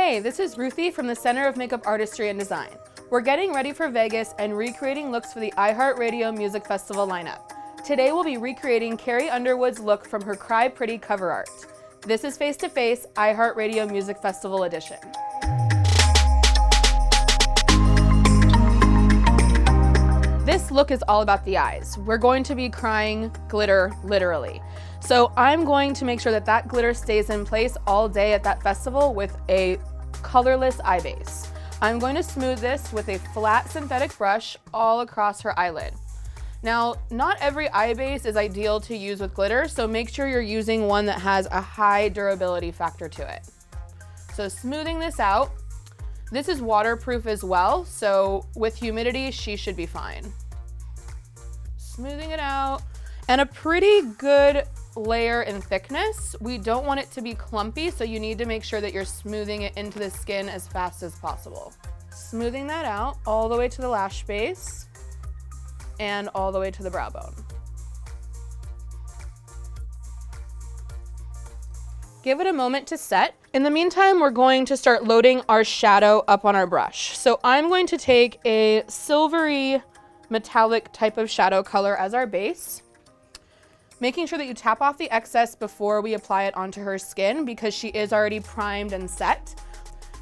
Hey, this is Ruthie from the Center of Makeup Artistry and Design. We're getting ready for Vegas and recreating looks for the iHeartRadio Music Festival lineup. Today we'll be recreating Carrie Underwood's look from her Cry Pretty cover art. This is Face to Face iHeartRadio Music Festival edition. This look is all about the eyes. We're going to be crying glitter, literally. So I'm going to make sure that that glitter stays in place all day at that festival with a colorless eye base. I'm going to smooth this with a flat synthetic brush all across her eyelid. Now, not every eye base is ideal to use with glitter, so make sure you're using one that has a high durability factor to it. So smoothing this out. This is waterproof as well, so with humidity, she should be fine. Smoothing it out, and a pretty good layer in thickness. We don't want it to be clumpy, so you need to make sure that you're smoothing it into the skin as fast as possible. Smoothing that out all the way to the lash base and all the way to the brow bone. Give it a moment to set. In the meantime, we're going to start loading our shadow up on our brush. So I'm going to take a silvery metallic type of shadow color as our base, making sure that you tap off the excess before we apply it onto her skin because she is already primed and set.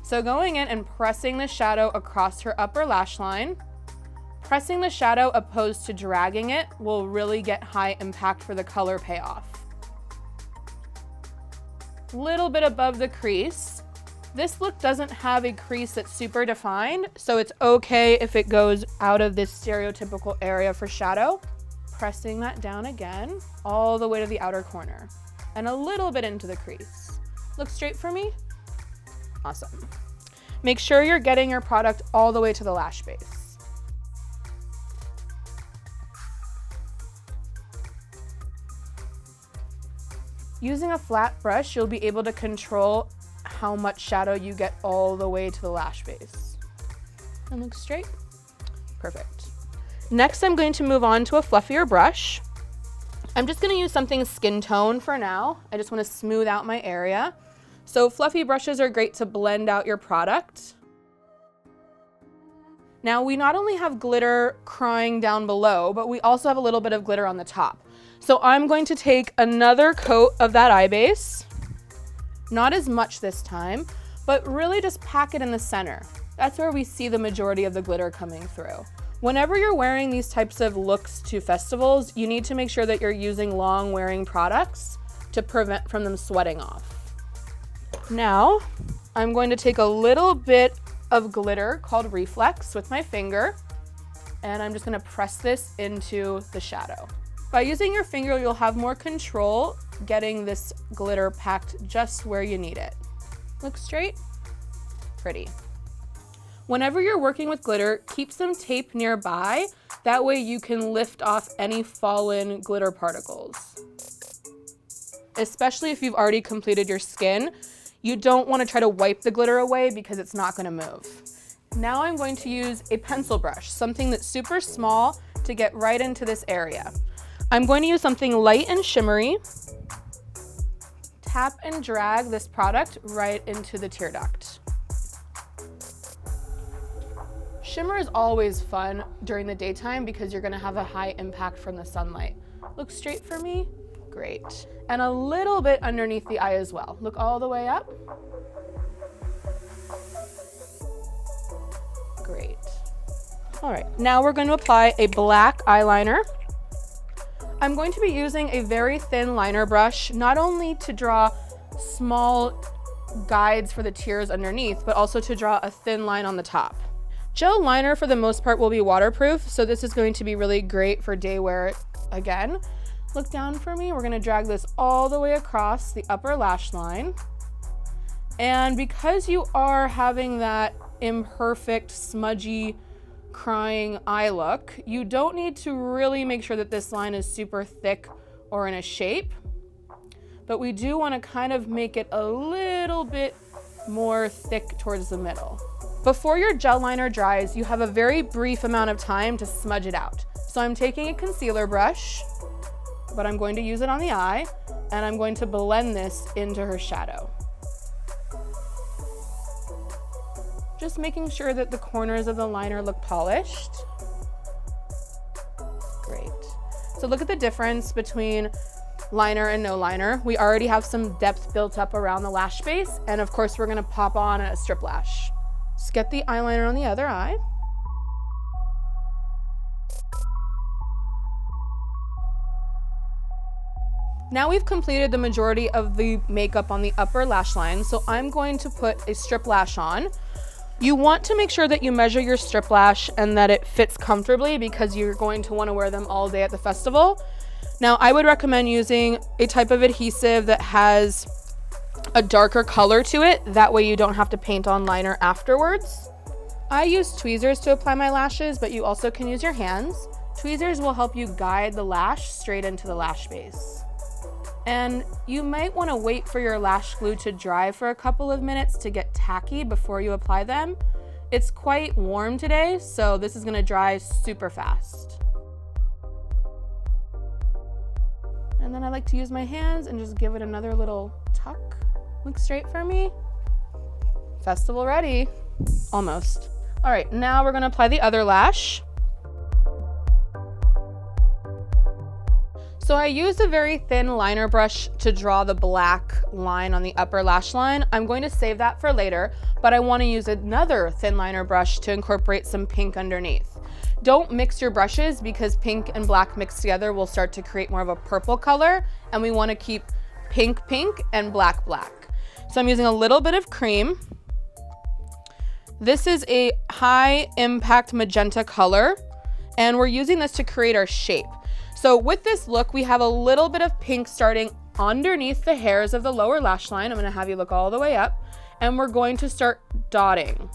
So going in and pressing the shadow across her upper lash line, pressing the shadow opposed to dragging it will really get high impact for the color payoff. Little bit above the crease. This look doesn't have a crease that's super defined, so it's okay if it goes out of this stereotypical area for shadow. Pressing that down again, all the way to the outer corner, and a little bit into the crease. Look straight for me. Awesome. Make sure you're getting your product all the way to the lash base. Using a flat brush, you'll be able to control how much shadow you get all the way to the lash base. And look straight. Perfect. Next, I'm going to move on to a fluffier brush. I'm just going to use something skin tone for now. I just want to smooth out my area. So fluffy brushes are great to blend out your product. Now, we not only have glitter crying down below, but we also have a little bit of glitter on the top. So I'm going to take another coat of that eye base, not as much this time, but really just pack it in the center. That's where we see the majority of the glitter coming through. Whenever you're wearing these types of looks to festivals, you need to make sure that you're using long wearing products to prevent from them sweating off. Now, I'm going to take a little bit of glitter called Reflex with my finger, and I'm just gonna press this into the shadow. By using your finger, you'll have more control getting this glitter packed just where you need it. Look straight, pretty. Whenever you're working with glitter, keep some tape nearby. That way you can lift off any fallen glitter particles. Especially if you've already completed your skin, you don't want to try to wipe the glitter away because it's not going to move. Now I'm going to use a pencil brush, something that's super small to get right into this area. I'm going to use something light and shimmery. Tap and drag this product right into the tear duct. Shimmer is always fun during the daytime because you're gonna have a high impact from the sunlight. Look straight for me, great. And a little bit underneath the eye as well. Look all the way up. Great. All right, now we're going to apply a black eyeliner. I'm going to be using a very thin liner brush, not only to draw small guides for the tears underneath, but also to draw a thin line on the top. Gel liner for the most part will be waterproof, so this is going to be really great for day wear again. Look down for me. We're going to drag this all the way across the upper lash line. And because you are having that imperfect, smudgy, crying eye look, you don't need to really make sure that this line is super thick or in a shape, but we do want to kind of make it a little bit more thick towards the middle. Before your gel liner dries, you have a very brief amount of time to smudge it out. So I'm taking a concealer brush, but I'm going to use it on the eye, and I'm going to blend this into her shadow. Just making sure that the corners of the liner look polished. Great. So look at the difference between liner and no liner. We already have some depth built up around the lash base, and of course we're gonna pop on a strip lash. Just get the eyeliner on the other eye. Now we've completed the majority of the makeup on the upper lash line, so I'm going to put a strip lash on. You want to make sure that you measure your strip lash and that it fits comfortably because you're going to want to wear them all day at the festival. Now, I would recommend using a type of adhesive that has a darker color to it. That way you don't have to paint on liner afterwards. I use tweezers to apply my lashes, but you also can use your hands. Tweezers will help you guide the lash straight into the lash base. And you might want to wait for your lash glue to dry for a couple of minutes to get tacky before you apply them. It's quite warm today, so this is going to dry super fast. And then I like to use my hands and just give it another little tuck. Look straight for me. Festival ready. Almost. All right, now we're going to apply the other lash. So I used a very thin liner brush to draw the black line on the upper lash line. I'm going to save that for later, but I want to use another thin liner brush to incorporate some pink underneath. Don't mix your brushes because pink and black mixed together will start to create more of a purple color, and we want to keep pink pink and black black. So I'm using a little bit of cream. This is a high impact magenta color, and we're using this to create our shape. So with this look, we have a little bit of pink starting underneath the hairs of the lower lash line. I'm going to have you look all the way up, and we're going to start dotting.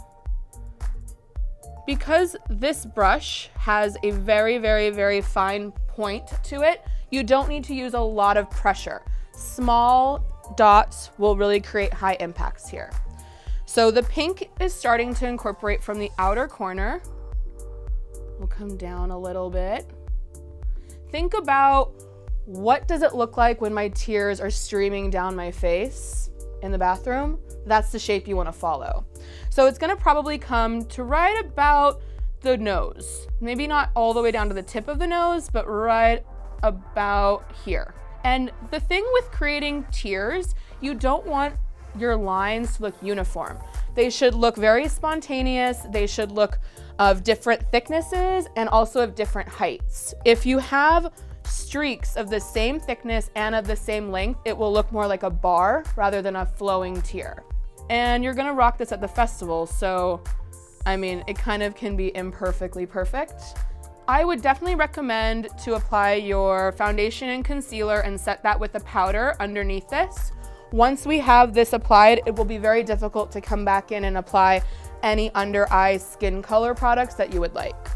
Because this brush has a very, very, very fine point to it, you don't need to use a lot of pressure. Small dots will really create high impacts here. So the pink is starting to incorporate from the outer corner. We'll come down a little bit. Think about what does it look like when my tears are streaming down my face in the bathroom? That's the shape you want to follow. So it's going to probably come to right about the nose. Maybe not all the way down to the tip of the nose, but right about here. And the thing with creating tears, you don't want your lines to look uniform. They should look very spontaneous. They should look of different thicknesses and also of different heights. If you have streaks of the same thickness and of the same length, it will look more like a bar rather than a flowing tear. And you're gonna rock this at the festival, so I mean, it kind of can be imperfectly perfect. I would definitely recommend to apply your foundation and concealer and set that with a powder underneath this. Once we have this applied, it will be very difficult to come back in and apply any under eye skin color products that you would like.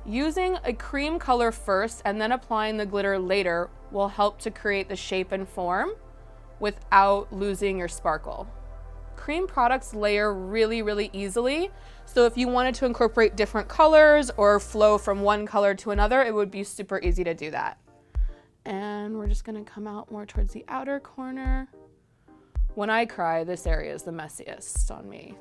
Using a cream color first and then applying the glitter later will help to create the shape and form without losing your sparkle. Cream products layer really, really easily. So if you wanted to incorporate different colors or flow from one color to another, it would be super easy to do that. And we're just gonna come out more towards the outer corner. When I cry, this area is the messiest on me.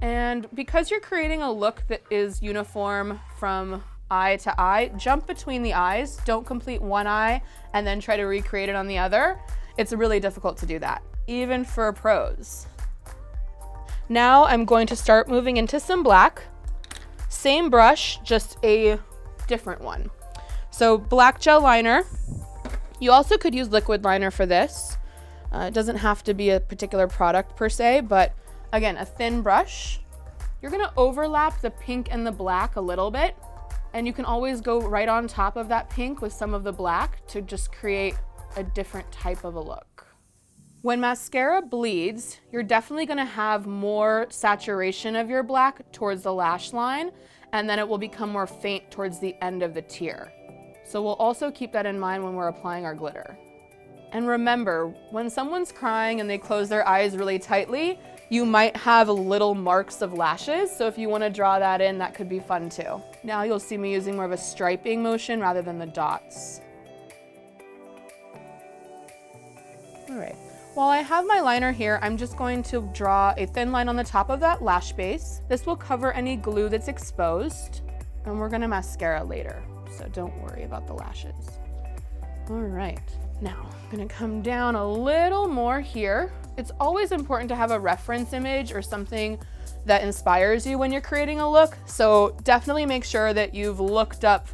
And because you're creating a look that is uniform from eye to eye, jump between the eyes. Don't complete one eye and then try to recreate it on the other. It's really difficult to do that, even for pros. Now I'm going to start moving into some black. Same brush, just a different one. So black gel liner. You also could use liquid liner for this. It doesn't have to be a particular product per se, but again, a thin brush. You're gonna overlap the pink and the black a little bit, and you can always go right on top of that pink with some of the black to just create a different type of a look. When mascara bleeds, you're definitely gonna have more saturation of your black towards the lash line, and then it will become more faint towards the end of the tear. So we'll also keep that in mind when we're applying our glitter. And remember, when someone's crying and they close their eyes really tightly, you might have little marks of lashes. So if you want to draw that in, that could be fun too. Now you'll see me using more of a striping motion rather than the dots. All right. While I have my liner here, I'm just going to draw a thin line on the top of that lash base. This will cover any glue that's exposed, and we're gonna mascara later, so don't worry about the lashes. All right, now I'm gonna come down a little more here. It's always important to have a reference image or something that inspires you when you're creating a look, so definitely make sure that you've looked up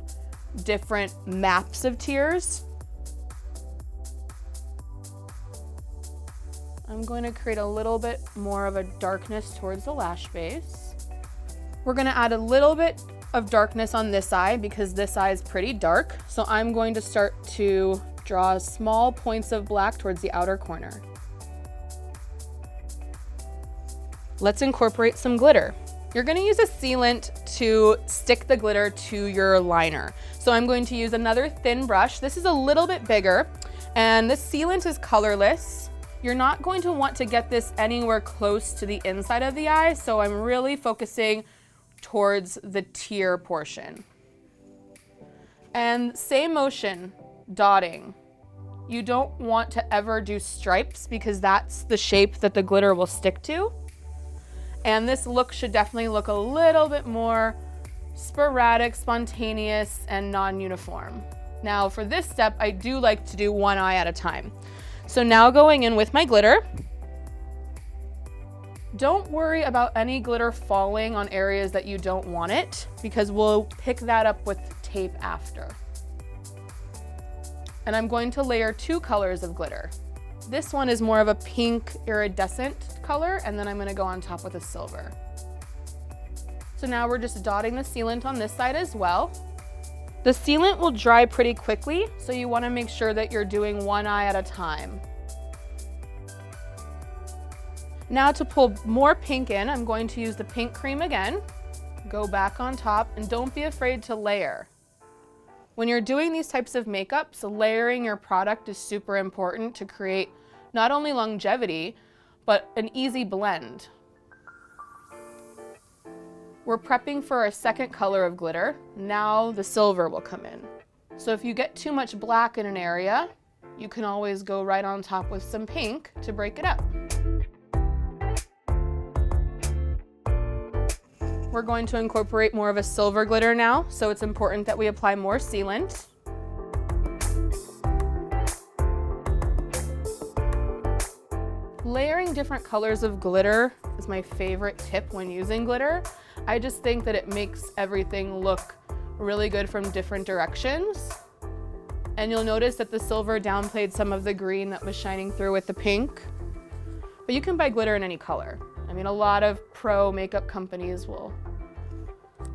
different maps of tears. I'm going to create a little bit more of a darkness towards the lash base. We're going to add a little bit of darkness on this eye because this eye is pretty dark. So I'm going to start to draw small points of black towards the outer corner. Let's incorporate some glitter. You're going to use a sealant to stick the glitter to your liner. So I'm going to use another thin brush. This is a little bit bigger, and this sealant is colorless. You're not going to want to get this anywhere close to the inside of the eye, so I'm really focusing towards the tear portion. And same motion, dotting. You don't want to ever do stripes because that's the shape that the glitter will stick to. And this look should definitely look a little bit more sporadic, spontaneous, and non-uniform. Now for this step, I do like to do one eye at a time. So now going in with my glitter. Don't worry about any glitter falling on areas that you don't want it because we'll pick that up with tape after. And I'm going to layer 2 colors of glitter. This one is more of a pink iridescent color, and then I'm going to go on top with a silver. So now we're just dotting the sealant on this side as well. The sealant will dry pretty quickly, so you want to make sure that you're doing one eye at a time. Now to pull more pink in, I'm going to use the pink cream again. Go back on top, and don't be afraid to layer. When you're doing these types of makeups, layering your product is super important to create not only longevity, but an easy blend. We're prepping for our second color of glitter. Now the silver will come in. So if you get too much black in an area, you can always go right on top with some pink to break it up. We're going to incorporate more of a silver glitter now, so it's important that we apply more sealant. Layering different colors of glitter is my favorite tip when using glitter. I just think that it makes everything look really good from different directions. And you'll notice that the silver downplayed some of the green that was shining through with the pink. But you can buy glitter in any color. I mean, a lot of pro makeup companies will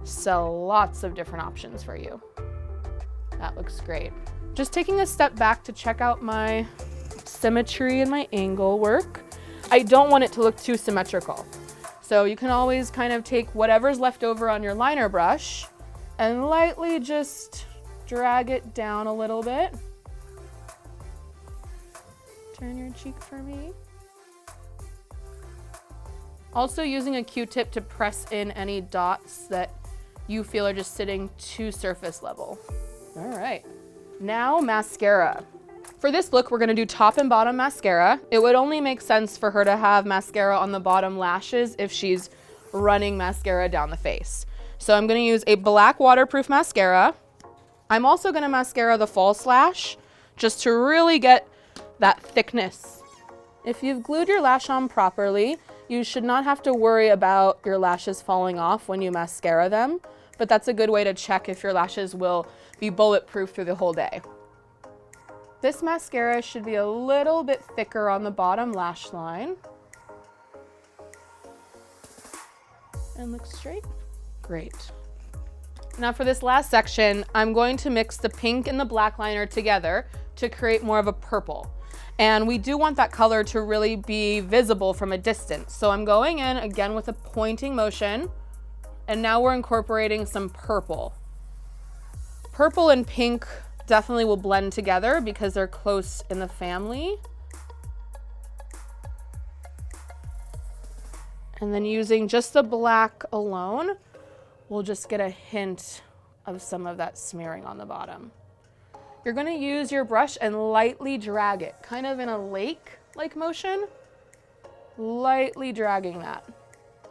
sell lots of different options for you. That looks great. Just taking a step back to check out my symmetry and my angle work. I don't want it to look too symmetrical. So you can always kind of take whatever's left over on your liner brush and lightly just drag it down a little bit. Turn your cheek for me. Also using a Q-tip to press in any dots that you feel are just sitting too surface level. All right, now mascara. For this look, we're gonna do top and bottom mascara. It would only make sense for her to have mascara on the bottom lashes if she's running mascara down the face. So I'm gonna use a black waterproof mascara. I'm also gonna mascara the false lash just to really get that thickness. If you've glued your lash on properly, you should not have to worry about your lashes falling off when you mascara them, but that's a good way to check if your lashes will be bulletproof through the whole day. This mascara should be a little bit thicker on the bottom lash line. And look straight. Great. Now for this last section, I'm going to mix the pink and the black liner together to create more of a purple. And we do want that color to really be visible from a distance. So I'm going in again with a pointing motion, and now we're incorporating some purple. Purple and pink definitely will blend together because they're close in the family. And then using just the black alone, we'll just get a hint of some of that smearing on the bottom. you're gonna use your brush and lightly drag it, kind of in a lake-like motion, lightly dragging that.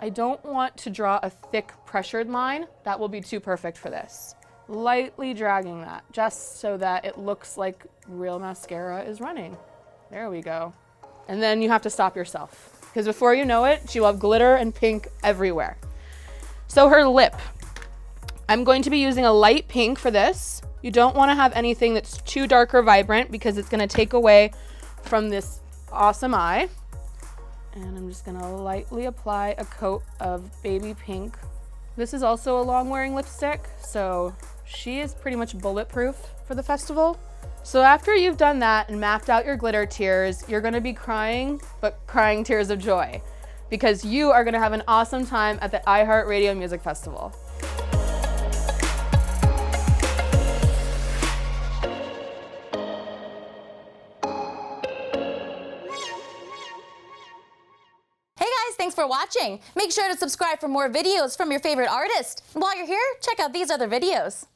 I don't want to draw a thick pressured line. That will be too perfect for this. Lightly dragging that, just so that it looks like real mascara is running. There we go. And then you have to stop yourself, because before you know it, she will have glitter and pink everywhere. So her lip, I'm going to be using a light pink for this. You don't want to have anything that's too dark or vibrant because it's going to take away from this awesome eye. And I'm just going to lightly apply a coat of baby pink. This is also a long wearing lipstick, so she is pretty much bulletproof for the festival. So after you've done that and mapped out your glitter tears, you're going to be crying, but crying tears of joy, because you are going to have an awesome time at the iHeartRadio Music Festival. Thanks for watching. Make sure to subscribe for more videos from your favorite artist. And while you're here, check out these other videos.